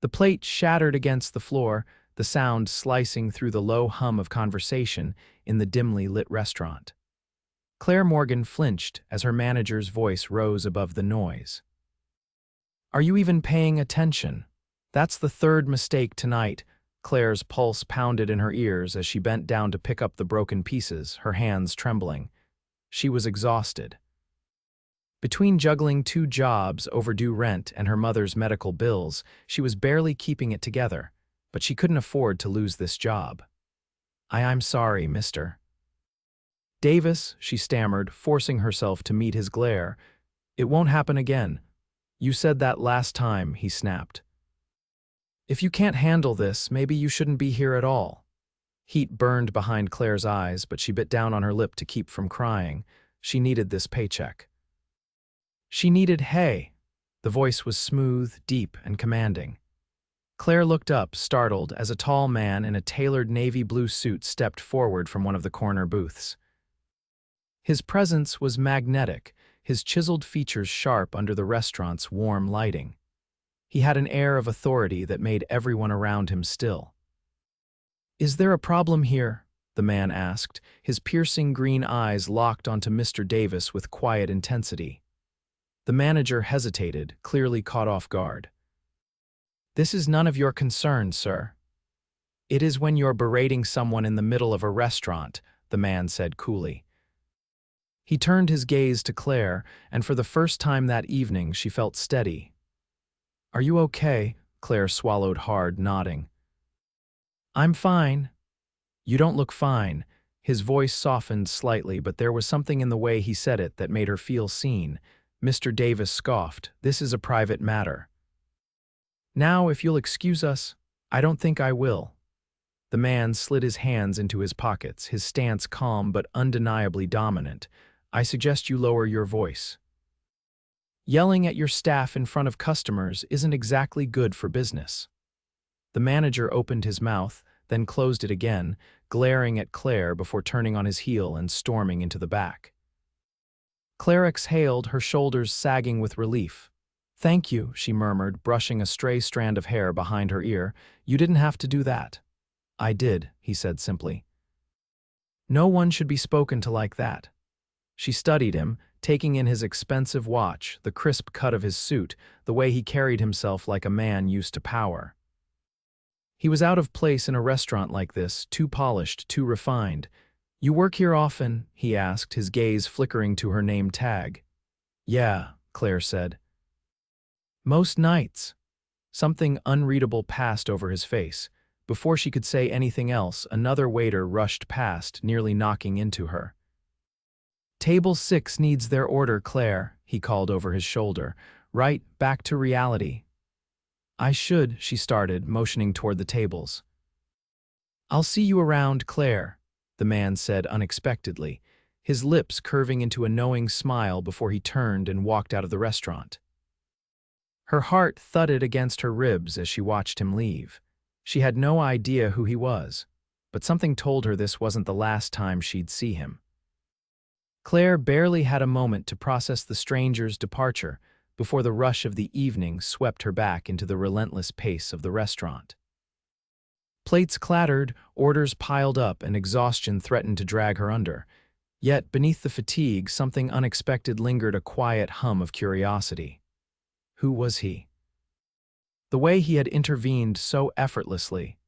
The plate shattered against the floor, the sound slicing through the low hum of conversation in the dimly lit restaurant. Claire Morgan flinched as her manager's voice rose above the noise. "Are you even paying attention? That's the third mistake tonight." Claire's pulse pounded in her ears as she bent down to pick up the broken pieces, her hands trembling. She was exhausted. Between juggling 2 jobs, overdue rent, and her mother's medical bills, she was barely keeping it together, but she couldn't afford to lose this job. I'm sorry, mister. Davis, she stammered, forcing herself to meet his glare. "It won't happen again. You said that last time," he snapped. "If you can't handle this, maybe you shouldn't be here at all." Heat burned behind Claire's eyes, but she bit down on her lip to keep from crying. She needed this paycheck. She needed hay. The voice was smooth, deep, and commanding. Claire looked up, startled, as a tall man in a tailored navy blue suit stepped forward from one of the corner booths. His presence was magnetic, his chiseled features sharp under the restaurant's warm lighting. He had an air of authority that made everyone around him still. "Is there a problem here?" the man asked, his piercing green eyes locked onto Mr. Davis with quiet intensity. The manager hesitated, clearly caught off guard. "This is none of your concern, sir." "It is when you're berating someone in the middle of a restaurant," the man said coolly. He turned his gaze to Claire, and for the first time that evening she felt steady. "Are you okay?" Claire swallowed hard, nodding. "I'm fine." "You don't look fine." His voice softened slightly, but there was something in the way he said it that made her feel seen. Mr. Davis scoffed. "This is a private matter." "Now, if you'll excuse us." "I don't think I will." The man slid his hands into his pockets, his stance calm but undeniably dominant. "I suggest you lower your voice. Yelling at your staff in front of customers isn't exactly good for business." The manager opened his mouth, then closed it again, glaring at Claire before turning on his heel and storming into the back. Claire exhaled, her shoulders sagging with relief. "Thank you," she murmured, brushing a stray strand of hair behind her ear. "You didn't have to do that." "I did," he said simply. "No one should be spoken to like that." She studied him, taking in his expensive watch, the crisp cut of his suit, the way he carried himself like a man used to power. He was out of place in a restaurant like this, too polished, too refined. "You work here often?" he asked, his gaze flickering to her name tag. "Yeah," Claire said. "Most nights." Something unreadable passed over his face. Before she could say anything else, another waiter rushed past, nearly knocking into her. "Table 6 needs their order, Claire," he called over his shoulder. "Right, back to reality." "I should," she started, motioning toward the tables. "I'll see you around, Claire," the man said unexpectedly, his lips curving into a knowing smile before he turned and walked out of the restaurant. Her heart thudded against her ribs as she watched him leave. She had no idea who he was, but something told her this wasn't the last time she'd see him. Claire barely had a moment to process the stranger's departure before the rush of the evening swept her back into the relentless pace of the restaurant. Plates clattered, orders piled up, and exhaustion threatened to drag her under. Yet, beneath the fatigue, something unexpected lingered, a quiet hum of curiosity. Who was he? The way he had intervened so effortlessly,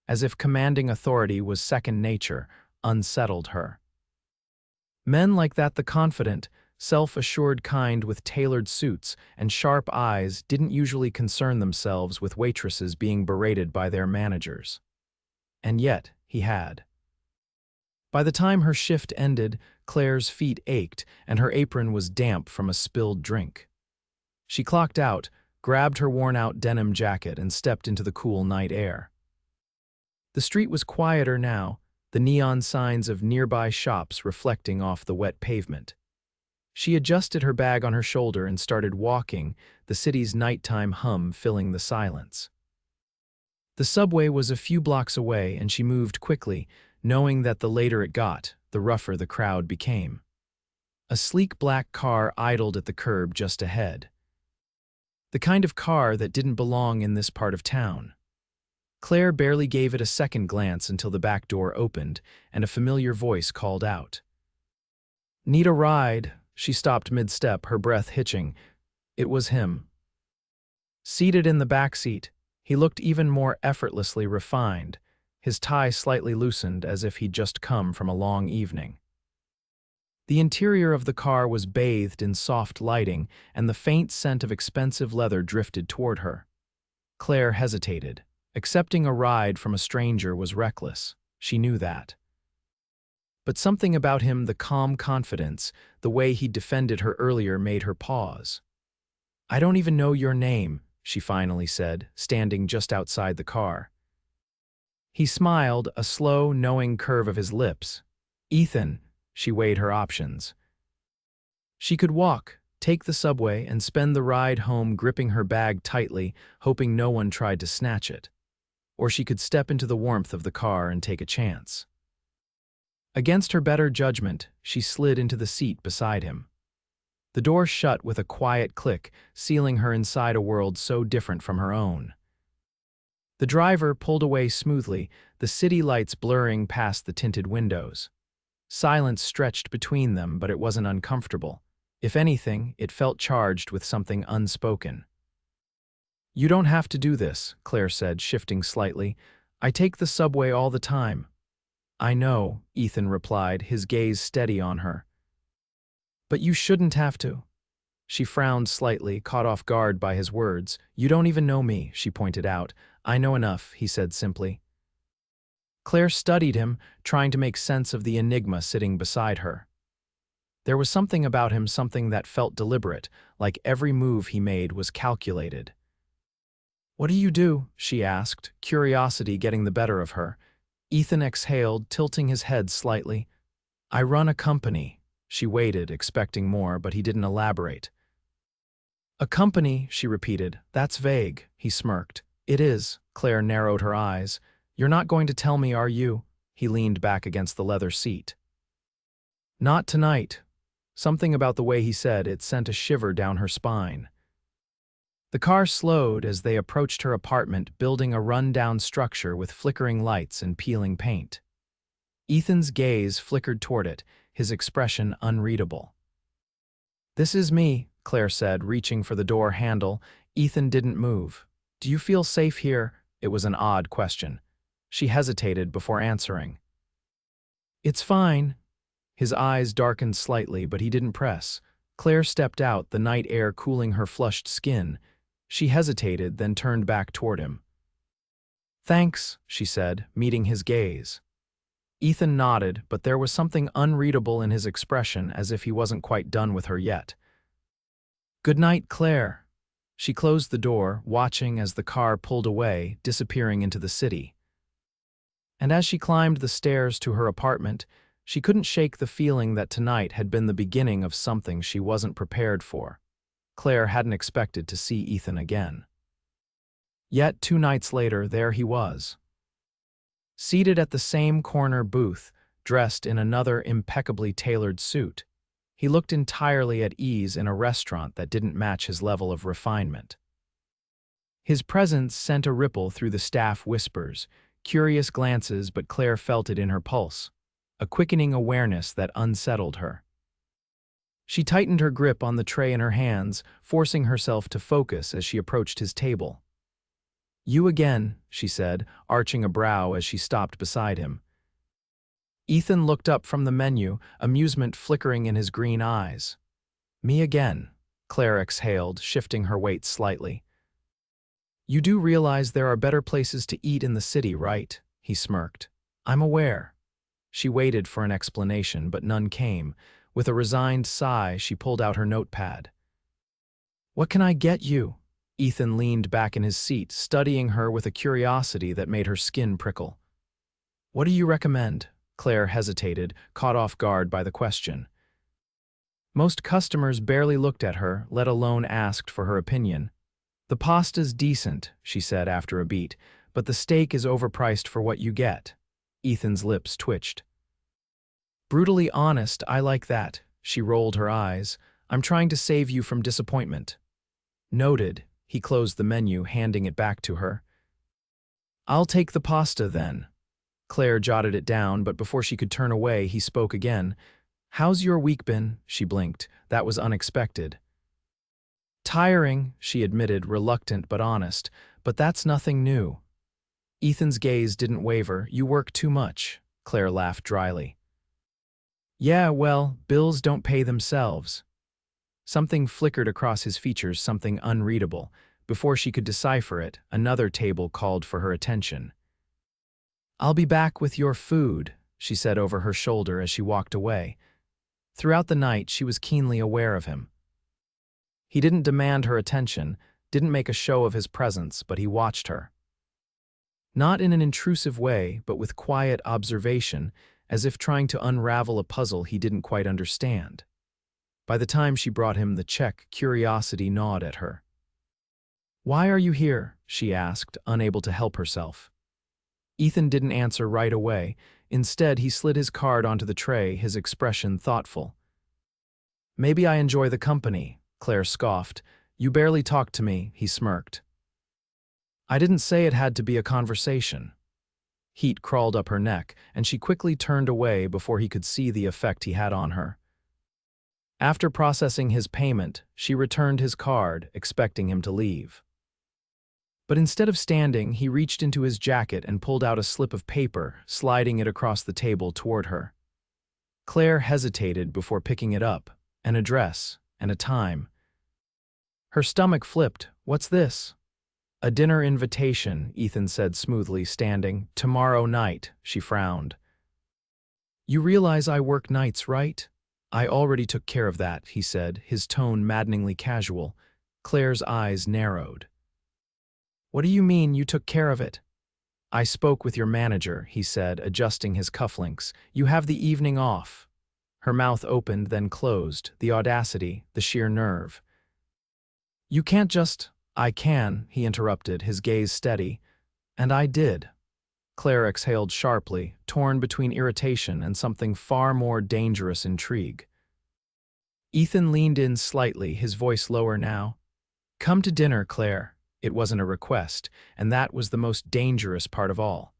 as if commanding authority was second nature, unsettled her. Men like that, the confident, self-assured kind with tailored suits and sharp eyes, didn't usually concern themselves with waitresses being berated by their managers. And yet, he had. By the time her shift ended, Claire's feet ached and her apron was damp from a spilled drink. She clocked out, grabbed her worn-out denim jacket, and stepped into the cool night air. The street was quieter now, the neon signs of nearby shops reflecting off the wet pavement. She adjusted her bag on her shoulder and started walking, the city's nighttime hum filling the silence. The subway was a few blocks away, and she moved quickly, knowing that the later it got, the rougher the crowd became. A sleek black car idled at the curb just ahead. The kind of car that didn't belong in this part of town. Claire barely gave it a second glance until the back door opened and a familiar voice called out. "Need a ride?" She stopped mid-step, her breath hitching. It was him. Seated in the back seat, he looked even more effortlessly refined, his tie slightly loosened as if he'd just come from a long evening. The interior of the car was bathed in soft lighting, and the faint scent of expensive leather drifted toward her. Claire hesitated. Accepting a ride from a stranger was reckless. She knew that. But something about him, the calm confidence, the way he defended her earlier, made her pause. "I don't even know your name," she finally said, standing just outside the car. He smiled, a slow, knowing curve of his lips. "Ethan." She weighed her options. She could walk, take the subway, and spend the ride home gripping her bag tightly, hoping no one tried to snatch it. Or she could step into the warmth of the car and take a chance. Against her better judgment, she slid into the seat beside him. The door shut with a quiet click, sealing her inside a world so different from her own. The driver pulled away smoothly, the city lights blurring past the tinted windows. Silence stretched between them, but it wasn't uncomfortable. If anything, it felt charged with something unspoken. "You don't have to do this," Claire said, shifting slightly. "I take the subway all the time." "I know," Ethan replied, his gaze steady on her. "But you shouldn't have to." She frowned slightly, caught off guard by his words. "You don't even know me," she pointed out. "I know enough," he said simply. Claire studied him, trying to make sense of the enigma sitting beside her. There was something about him, something that felt deliberate, like every move he made was calculated. "What do you do?" she asked, curiosity getting the better of her. Ethan exhaled, tilting his head slightly. "I run a company." She waited, expecting more, but he didn't elaborate. "A company," she repeated. "That's vague," he smirked. "It is." Claire narrowed her eyes. "You're not going to tell me, are you?" He leaned back against the leather seat. "Not tonight." Something about the way he said it sent a shiver down her spine. The car slowed as they approached her apartment, building a run-down structure with flickering lights and peeling paint. Ethan's gaze flickered toward it, his expression unreadable. "This is me," Claire said, reaching for the door handle. Ethan didn't move. "Do you feel safe here?" It was an odd question. She hesitated before answering. "It's fine." His eyes darkened slightly, but he didn't press. Claire stepped out, the night air cooling her flushed skin. She hesitated, then turned back toward him. "Thanks," she said, meeting his gaze. Ethan nodded, but there was something unreadable in his expression, as if he wasn't quite done with her yet. "Good night, Claire." She closed the door, watching as the car pulled away, disappearing into the city. And as she climbed the stairs to her apartment, she couldn't shake the feeling that tonight had been the beginning of something she wasn't prepared for. Claire hadn't expected to see Ethan again. Yet 2 nights later, there he was. Seated at the same corner booth, dressed in another impeccably tailored suit. He looked entirely at ease in a restaurant that didn't match his level of refinement. His presence sent a ripple through the staff whispers, curious glances, but Claire felt it in her pulse, a quickening awareness that unsettled her. She tightened her grip on the tray in her hands, forcing herself to focus as she approached his table. "You again," she said, arching a brow as she stopped beside him. Ethan looked up from the menu, amusement flickering in his green eyes. "Me again," Claire exhaled, shifting her weight slightly. "You do realize there are better places to eat in the city, right?" he smirked. "I'm aware." She waited for an explanation, but none came. With a resigned sigh, she pulled out her notepad. "What can I get you?" Ethan leaned back in his seat, studying her with a curiosity that made her skin prickle. "What do you recommend?" Claire hesitated, caught off guard by the question. Most customers barely looked at her, let alone asked for her opinion. "The pasta's decent," she said after a beat, "but the steak is overpriced for what you get." Ethan's lips twitched. "Brutally honest, I like that." She rolled her eyes. "I'm trying to save you from disappointment." "Noted," He closed the menu, handing it back to her. "I'll take the pasta, then." Claire jotted it down, but before she could turn away, he spoke again. "How's your week been?" She blinked. That was unexpected. "Tiring," she admitted, reluctant but honest, "but that's nothing new." Ethan's gaze didn't waver. "You work too much," Claire laughed dryly. "Yeah, well, bills don't pay themselves." Something flickered across his features, something unreadable. Before she could decipher it, another table called for her attention. "I'll be back with your food," she said over her shoulder as she walked away. Throughout the night, she was keenly aware of him. He didn't demand her attention, didn't make a show of his presence, but he watched her. Not in an intrusive way, but with quiet observation, as if trying to unravel a puzzle he didn't quite understand. By the time she brought him the check, curiosity gnawed at her. "Why are you here?" she asked, unable to help herself. Ethan didn't answer right away. Instead, he slid his card onto the tray, his expression thoughtful. "Maybe I enjoy the company," Claire scoffed. "You barely talk to me," he smirked. "I didn't say it had to be a conversation." Heat crawled up her neck, and she quickly turned away before he could see the effect he had on her. After processing his payment, she returned his card, expecting him to leave. But instead of standing, he reached into his jacket and pulled out a slip of paper, sliding it across the table toward her. Claire hesitated before picking it up, an address and a time. Her stomach flipped. "What's this?" "A dinner invitation," Ethan said smoothly, standing. "Tomorrow night," she frowned. "You realize I work nights, right?" "I already took care of that," he said, his tone maddeningly casual. Claire's eyes narrowed. "What do you mean you took care of it?" "I spoke with your manager," he said, adjusting his cufflinks. "You have the evening off." Her mouth opened, then closed, the audacity, the sheer nerve. "You can't just—" "I can," he interrupted, his gaze steady. "And I did." Claire exhaled sharply, torn between irritation and something far more dangerous intrigue. Ethan leaned in slightly, his voice lower now. "Come to dinner, Claire." It wasn't a request, and that was the most dangerous part of all.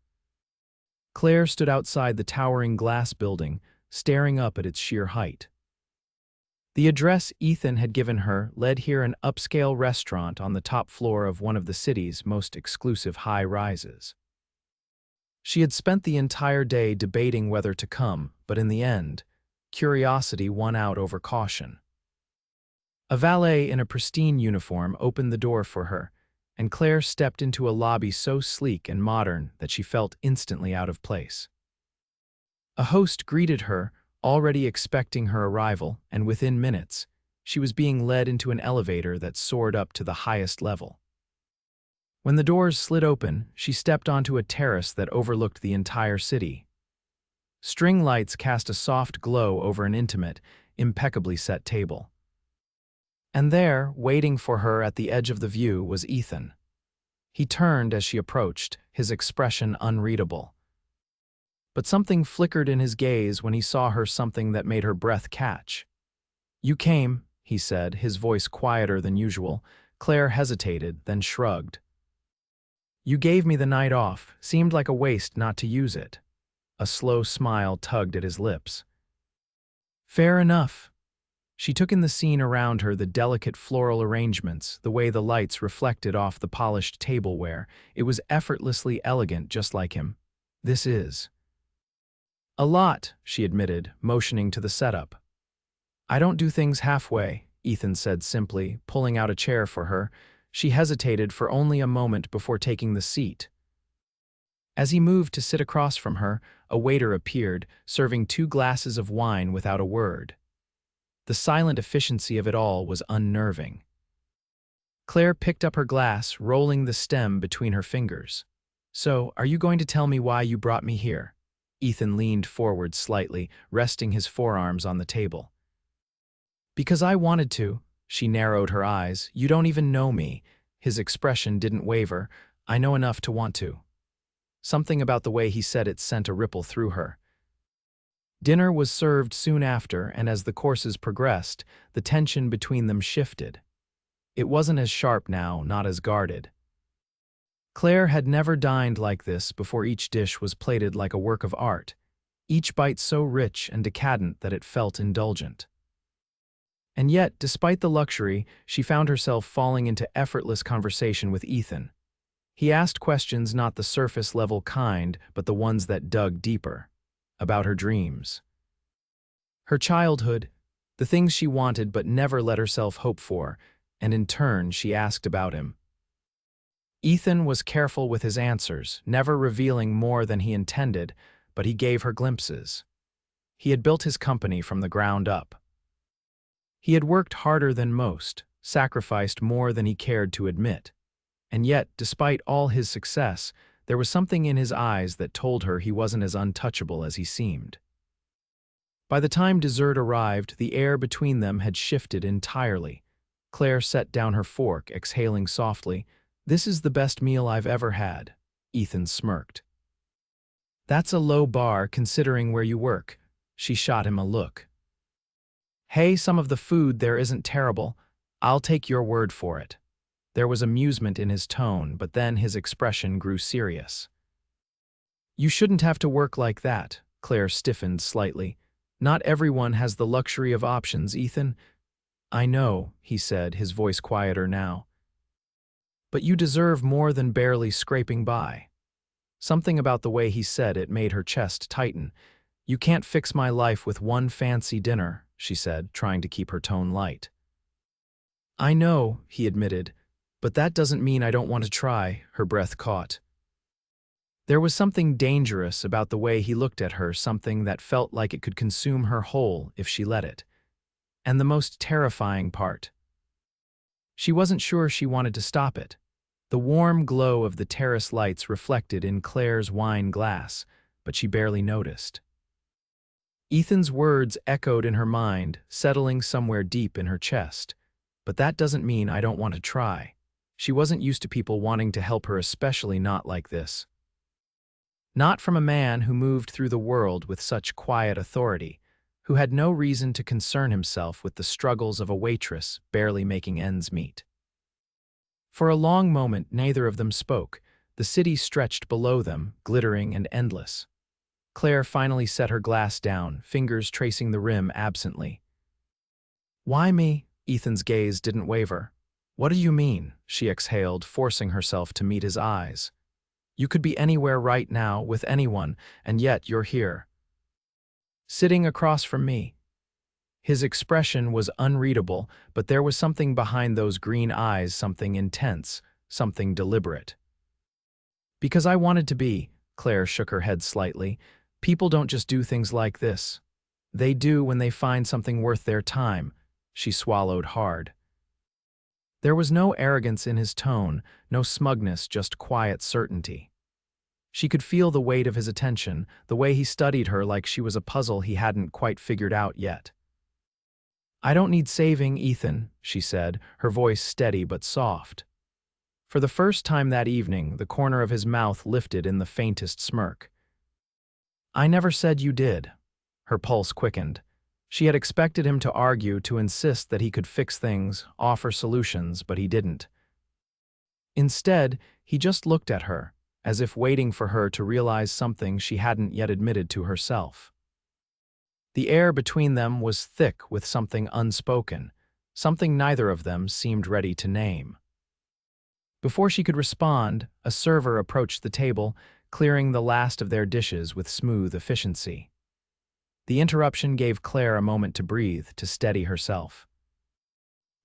Claire stood outside the towering glass building, staring up at its sheer height. The address Ethan had given her led here an upscale restaurant on the top floor of one of the city's most exclusive high-rises. She had spent the entire day debating whether to come, but in the end, curiosity won out over caution. A valet in a pristine uniform opened the door for her, and Claire stepped into a lobby so sleek and modern that she felt instantly out of place. A host greeted her, already expecting her arrival, and within minutes, she was being led into an elevator that soared up to the highest level. When the doors slid open, she stepped onto a terrace that overlooked the entire city. String lights cast a soft glow over an intimate, impeccably set table. And there, waiting for her at the edge of the view, was Ethan. He turned as she approached, his expression unreadable. But something flickered in his gaze when he saw her, something that made her breath catch. "You came," he said, his voice quieter than usual. Claire hesitated, then shrugged. "You gave me the night off. Seemed like a waste not to use it." A slow smile tugged at his lips. "Fair enough." She took in the scene around her, the delicate floral arrangements, the way the lights reflected off the polished tableware. It was effortlessly elegant, just like him. "This is a lot," she admitted, motioning to the setup. "I don't do things halfway," Ethan said simply, pulling out a chair for her. She hesitated for only a moment before taking the seat. As he moved to sit across from her, a waiter appeared, serving 2 glasses of wine without a word. The silent efficiency of it all was unnerving. Claire picked up her glass, rolling the stem between her fingers. "So, are you going to tell me why you brought me here?" Ethan leaned forward slightly, resting his forearms on the table. "Because I wanted to." She narrowed her eyes. "You don't even know me." His expression didn't waver. "I know enough to want to." Something about the way he said it sent a ripple through her. Dinner was served soon after, and as the courses progressed, the tension between them shifted. It wasn't as sharp now, not as guarded. Claire had never dined like this before. Each dish was plated like a work of art, each bite so rich and decadent that it felt indulgent. And yet, despite the luxury, she found herself falling into effortless conversation with Ethan. He asked questions, not the surface-level kind, but the ones that dug deeper. About her dreams. Her childhood, the things she wanted but never let herself hope for, and in turn she asked about him. Ethan was careful with his answers, never revealing more than he intended, but he gave her glimpses. He had built his company from the ground up. He had worked harder than most, sacrificed more than he cared to admit. And yet, despite all his success, there was something in his eyes that told her he wasn't as untouchable as he seemed. By the time dessert arrived, the air between them had shifted entirely. Claire set down her fork, exhaling softly. "This is the best meal I've ever had," Ethan smirked. "That's a low bar considering where you work." She shot him a look. "Hey, some of the food there isn't terrible. I'll take your word for it." There was amusement in his tone, but then his expression grew serious. "You shouldn't have to work like that." Claire stiffened slightly. "Not everyone has the luxury of options, Ethan." "I know," he said, his voice quieter now. "But you deserve more than barely scraping by." Something about the way he said it made her chest tighten. "You can't fix my life with one fancy dinner," she said, trying to keep her tone light. "I know," he admitted, "but that doesn't mean I don't want to try." Her breath caught. There was something dangerous about the way he looked at her, something that felt like it could consume her whole if she let it. And the most terrifying part. She wasn't sure she wanted to stop it. The warm glow of the terrace lights reflected in Claire's wine glass, but she barely noticed. Ethan's words echoed in her mind, settling somewhere deep in her chest. "But that doesn't mean I don't want to try." She wasn't used to people wanting to help her, especially not like this. Not from a man who moved through the world with such quiet authority, who had no reason to concern himself with the struggles of a waitress barely making ends meet. For a long moment, neither of them spoke. The city stretched below them, glittering and endless. Claire finally set her glass down, fingers tracing the rim absently. "Why me?" Ethan's gaze didn't waver. "What do you mean?" she exhaled, forcing herself to meet his eyes. "You could be anywhere right now, with anyone, and yet you're here. Sitting across from me." His expression was unreadable, but there was something behind those green eyes, something intense, something deliberate. "Because I wanted to be," Claire shook her head slightly. "People don't just do things like this. They do when they find something worth their time." She swallowed hard. There was no arrogance in his tone, no smugness, just quiet certainty. She could feel the weight of his attention, the way he studied her like she was a puzzle he hadn't quite figured out yet. "I don't need saving, Ethan," she said, her voice steady but soft. For the first time that evening, the corner of his mouth lifted in the faintest smirk. "I never said you did." Her pulse quickened. She had expected him to argue, to insist that he could fix things, offer solutions, but he didn't. Instead, he just looked at her, as if waiting for her to realize something she hadn't yet admitted to herself. The air between them was thick with something unspoken, something neither of them seemed ready to name. Before she could respond, a server approached the table, clearing the last of their dishes with smooth efficiency. The interruption gave Claire a moment to breathe, to steady herself.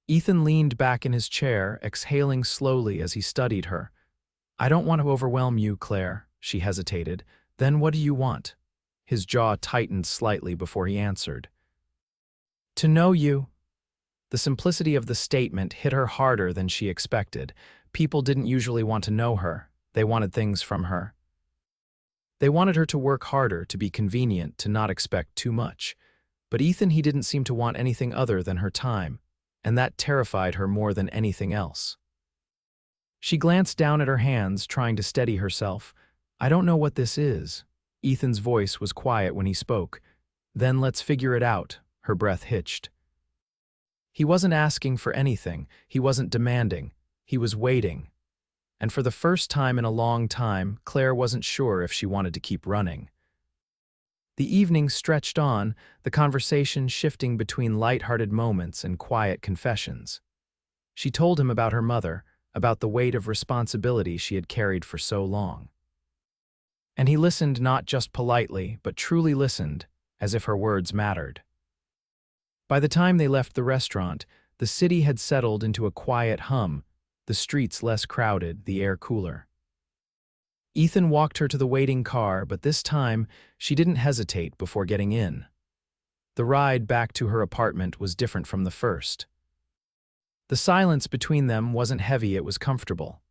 Ethan leaned back in his chair, exhaling slowly as he studied her. "I don't want to overwhelm you, Claire," she hesitated. "Then what do you want?" His jaw tightened slightly before he answered. "To know you." The simplicity of the statement hit her harder than she expected. People didn't usually want to know her. They wanted things from her. They wanted her to work harder, to be convenient, to not expect too much. But Ethan, he didn't seem to want anything other than her time, and that terrified her more than anything else. She glanced down at her hands, trying to steady herself. "I don't know what this is." Ethan's voice was quiet when he spoke. "Then let's figure it out." Her breath hitched. He wasn't asking for anything, he wasn't demanding, he was waiting. And for the first time in a long time, Claire wasn't sure if she wanted to keep running. The evening stretched on, the conversation shifting between light-hearted moments and quiet confessions. She told him about her mother, about the weight of responsibility she had carried for so long. And he listened not just politely, but truly listened, as if her words mattered. By the time they left the restaurant, the city had settled into a quiet hum, the streets less crowded, the air cooler. Ethan walked her to the waiting car, but this time she didn't hesitate before getting in. The ride back to her apartment was different from the first. The silence between them wasn't heavy, it was comfortable.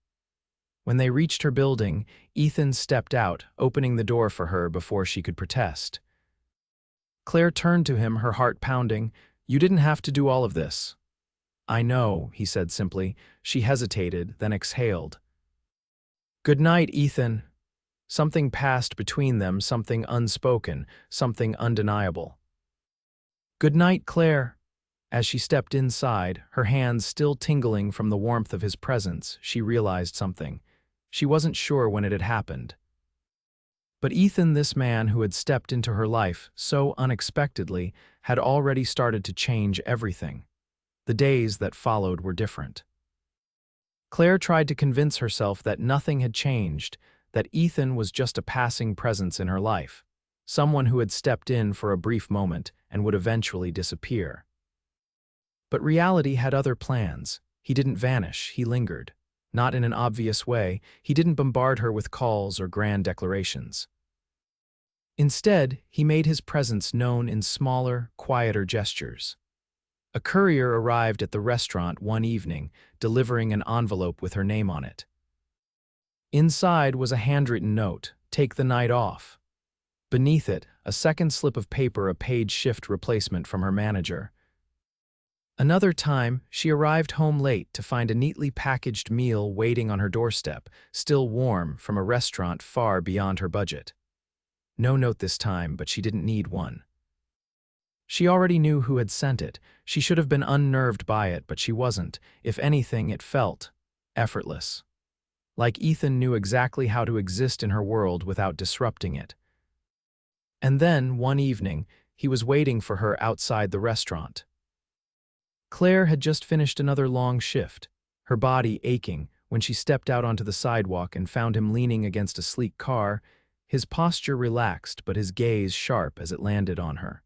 When they reached her building, Ethan stepped out, opening the door for her before she could protest. Claire turned to him, her heart pounding. "You didn't have to do all of this." "I know," he said simply. She hesitated, then exhaled. "Good night, Ethan." Something passed between them, something unspoken, something undeniable. "Good night, Claire." As she stepped inside, her hands still tingling from the warmth of his presence, she realized something. She wasn't sure when it had happened. But Ethan, this man who had stepped into her life so unexpectedly, had already started to change everything. The days that followed were different. Claire tried to convince herself that nothing had changed, that Ethan was just a passing presence in her life, someone who had stepped in for a brief moment and would eventually disappear. But reality had other plans. He didn't vanish, he lingered. Not in an obvious way, he didn't bombard her with calls or grand declarations. Instead, he made his presence known in smaller, quieter gestures. A courier arrived at the restaurant one evening, delivering an envelope with her name on it. Inside was a handwritten note, "Take the night off." Beneath it, a second slip of paper, a page shift replacement from her manager. Another time, she arrived home late to find a neatly packaged meal waiting on her doorstep, still warm from a restaurant far beyond her budget. No note this time, but she didn't need one. She already knew who had sent it. She should have been unnerved by it, but she wasn't. If anything, it felt effortless. Like Ethan knew exactly how to exist in her world without disrupting it. And then, one evening, he was waiting for her outside the restaurant. Claire had just finished another long shift, her body aching, when she stepped out onto the sidewalk and found him leaning against a sleek car, his posture relaxed but his gaze sharp as it landed on her.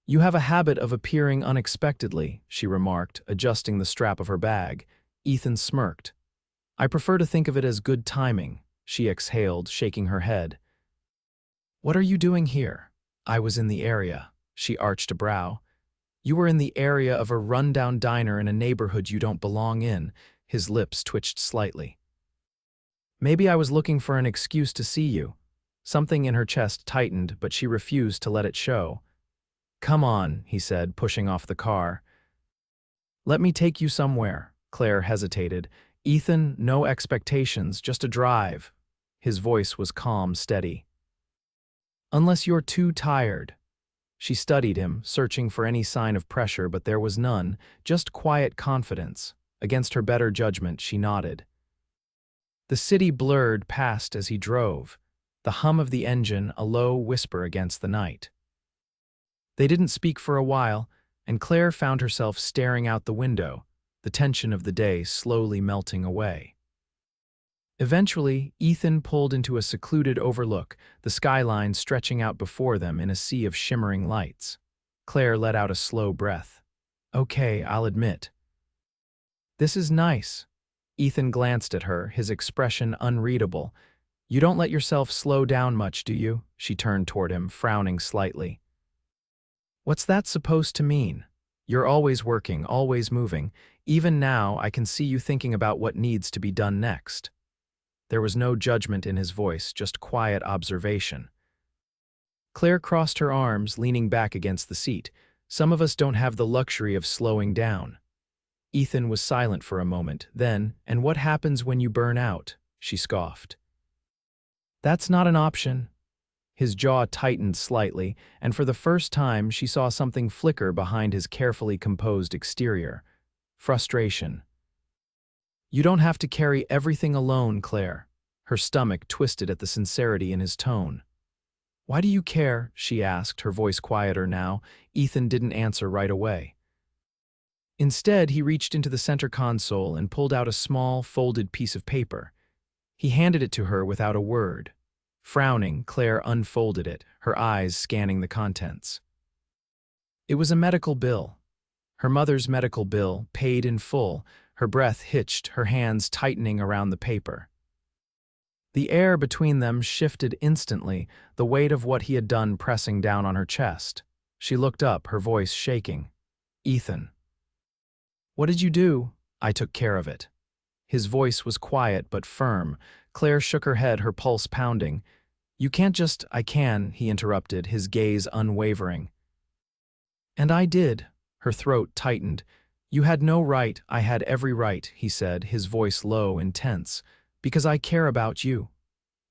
"You have a habit of appearing unexpectedly," she remarked, adjusting the strap of her bag. Ethan smirked. "I prefer to think of it as good timing," she exhaled, shaking her head. "What are you doing here?" "I was in the area," she arched a brow. "You were in the area of a rundown diner in a neighborhood you don't belong in." His lips twitched slightly. "Maybe I was looking for an excuse to see you." Something in her chest tightened, but she refused to let it show. "Come on," he said, pushing off the car. "Let me take you somewhere." Claire hesitated. "Ethan, no expectations, just a drive." His voice was calm, steady. "Unless you're too tired." She studied him, searching for any sign of pressure, but there was none, just quiet confidence. Against her better judgment, she nodded. The city blurred past as he drove, the hum of the engine a low whisper against the night. They didn't speak for a while, and Claire found herself staring out the window, the tension of the day slowly melting away. Eventually, Ethan pulled into a secluded overlook, the skyline stretching out before them in a sea of shimmering lights. Claire let out a slow breath. "Okay, I'll admit. This is nice." Ethan glanced at her, his expression unreadable. "You don't let yourself slow down much, do you?" She turned toward him, frowning slightly. "What's that supposed to mean? You're always working, always moving. Even now, I can see you thinking about what needs to be done next." There was no judgment in his voice, just quiet observation. Claire crossed her arms, leaning back against the seat. "Some of us don't have the luxury of slowing down." Ethan was silent for a moment, then, "And what happens when you burn out?" she scoffed. "That's not an option." His jaw tightened slightly, and for the first time she saw something flicker behind his carefully composed exterior. Frustration. "You don't have to carry everything alone, Claire." Her stomach twisted at the sincerity in his tone. "Why do you care?" she asked, her voice quieter now. Ethan didn't answer right away. Instead, he reached into the center console and pulled out a small, folded piece of paper. He handed it to her without a word. Frowning, Claire unfolded it, her eyes scanning the contents. It was a medical bill. Her mother's medical bill, paid in full. Her breath hitched, her hands tightening around the paper. The air between them shifted instantly, the weight of what he had done pressing down on her chest. She looked up, her voice shaking. "Ethan." "What did you do?" "I took care of it." His voice was quiet but firm. Claire shook her head, her pulse pounding. "You can't just—" "I can," he interrupted, his gaze unwavering. "And I did." Her throat tightened. "You had no right, I had every right," he said, his voice low, intense. "Because I care about you."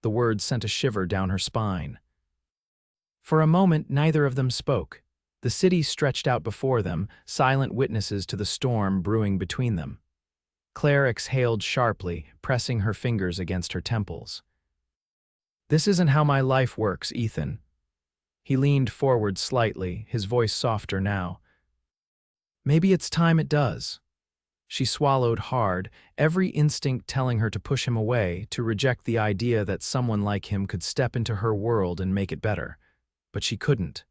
The words sent a shiver down her spine. For a moment, neither of them spoke. The city stretched out before them, silent witnesses to the storm brewing between them. Claire exhaled sharply, pressing her fingers against her temples. "This isn't how my life works, Ethan." He leaned forward slightly, his voice softer now. "Maybe it's time it does." She swallowed hard, every instinct telling her to push him away, to reject the idea that someone like him could step into her world and make it better. But she couldn't.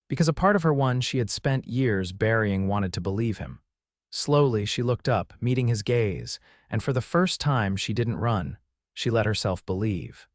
Because a part of her one she had spent years burying wanted to believe him. Slowly, she looked up, meeting his gaze, and for the first time she didn't run. She let herself believe.